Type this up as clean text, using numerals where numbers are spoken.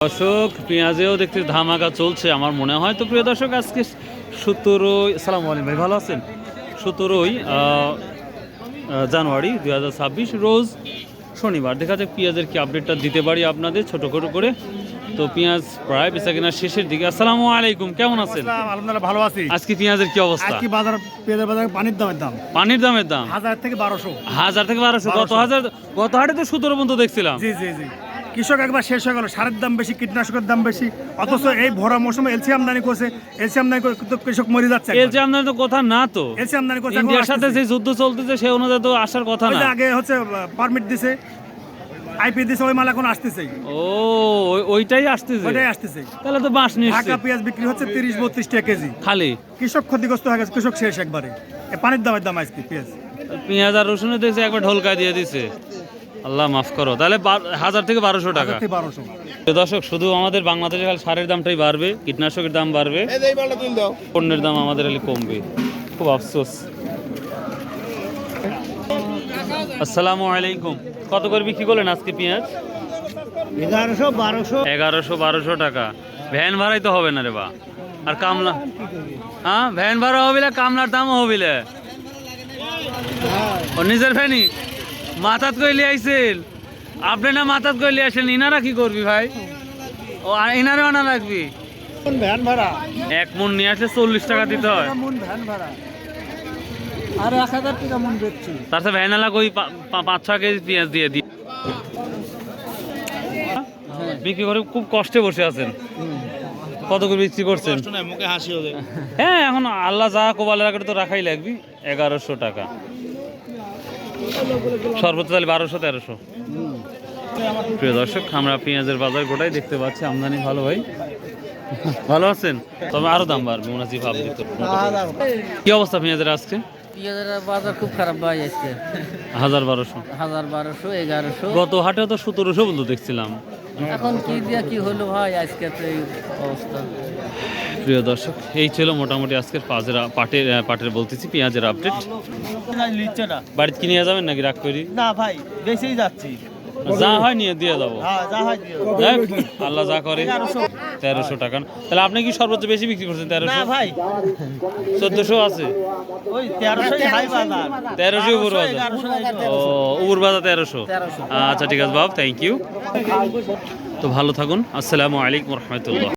দর্শক পেঁয়াজেও দেখতে ধামাকা চলছে আমার মনে হয়। তো প্রিয় দর্শক আজকে 17ই আসসালামু আলাইকুম ভাই, ভালো আছেন? 17ই জানুয়ারি 2026 রোজ শনিবার। দেখা যাক পেঁয়াজের কি আপডেটটা দিতে পারি আপনাদের ছোট করে। তো পেঁয়াজ প্রায় বেচা কেনার শেষের দিকে। আসসালামু আলাইকুম, কেমন আছেন? আলহামদুলিল্লাহ ভালো আছি। আজকে পেঁয়াজের কি অবস্থা? আজকে বাজার পেঁয়াজের বাজারে পানির দাম পানির দামের দাম 1000 থেকে 1200। 1000 থেকে 1200। গত হাটে তো 17 পর্যন্ত দেখছিলাম। জি জি জি, কৃষক একবার শেষ হয়ে গেল। সারের দাম বেশি, কীটনাশকের দাম বেশি, অথচ এই ভরা মৌসুমে এলসি আমদানি করছে। এলসি আমদানি করে তো কৃষক মরে যাচ্ছে। এলসি আমদানি তো কথা না, তো এলসি আমদানি করছে। ইন্ডিয়ার সাথে যে যুদ্ধ চলতেছে সে অনুযায়ী তো আসার কথা না। আগে হচ্ছে পারমিট দিছে, আইপি দিছে, ওই মাল এখন আসতেছে। ও ওইটাই আসতেছে, তাহলে তো বাঁশ নিচ্ছে। ঢাকা পেঁয়াজ বিক্রি হচ্ছে 30-32 টাকা কেজি খালি। কৃষক ক্ষতিগ্রস্ত হয়ে গেছে, কৃষক শেষ একবারে। পানির দাম আজকে পেঁয়াজ আর রসুন দেখছে একবার ঢোলকা দিয়ে দিছে। আল্লাহ মাফ করো। তাহলে 1000 থেকে 1200 টাকা। দর্শক শুধু আমাদের বাংলাদেশে খালি সারের দামটাই বাড়বে, কীটনাশকের দাম বাড়বে, পণ্যের দাম আমাদের কমবে। খুব আফসোস। আসসালামু আলাইকুম, কত করে বিক্রি করলেন আজকে পেঁয়াজ? 1100-1200 টাকা। ভ্যান ভাড়াই তো হবে না রে বা। আর কামলা, হ্যাঁ ভ্যান ভাড়া হবিলে, কামলার দামও হবিলে। ও নিজের ফ্যানি মাথাত কইলে আইছেন আপনি, না মাথাত কইলে আসেন। ইনারা কি করবি ভাই? ও ইনারে আনা লাগবি ভ্যান ভাড়া। এক মন নিয়ে আসলে 40 টাকা দিতে হয়। ভ্যান ভাড়া আর 1000 টাকা মন বেচছি। তারপরে ভ্যানালা কই 5-6 কেজি পেঁয়াজ দিয়ে দিই বিক্রি করে। খুব কষ্টে বসে আছেন। কত করে বিক্রি করছেন? মুখে হাসি হবে। হ্যাঁ, এখন আল্লাহ যা কোবালে রাখে তো রাখাই লাগবি। 1100 টাকা সর্বোচ্চ, তাহলে 1200-1300। প্রিয় দর্শক, আমরা পেঁয়াজের বাজার গোটাই দেখতে পাচ্ছি আমদানি ভালো। ভাই ভালো আছেন? তবে আরো দাম বাড়বে মনে হচ্ছে, ভাব দিত। কি অবস্থা পেঁয়াজের আজকে? পেঁয়াজের বাজার খুব খারাপ ভাই আজকে। 1000-1200, 1100। গত হাটে তো 1700 বলতো দেখছিলাম। এখন কি দিয়া কি হলো ভাই, আজকে তো এই অবস্থা। প্রিয় দর্শক, এই ছিল মোটামুটি আজকের পাটের বলতেছি পেঁয়াজের আপডেট। বাড়িতে কি নিয়ে যাবেন নাকি রাগ করি? না ভাই, বেশিই যাচ্ছি। যা হয় নিয়ে দিয়ে যাবো। আল্লাহ যা করে। 1300 টাকা। তাহলে আপনি কি সর্বোচ্চ বেশি বিক্রি করছেন? 1300 ভাই, 1400 আছে। ওই 1300 হাই বাজার, 1300 উপর বাজার। ও উপর বাজার 1300। আচ্ছা ঠিক আছে বাবু, থ্যাংক ইউ। তো ভালো থাকুন। আসসালামু আলাইকুম রহমতুল্লাহ।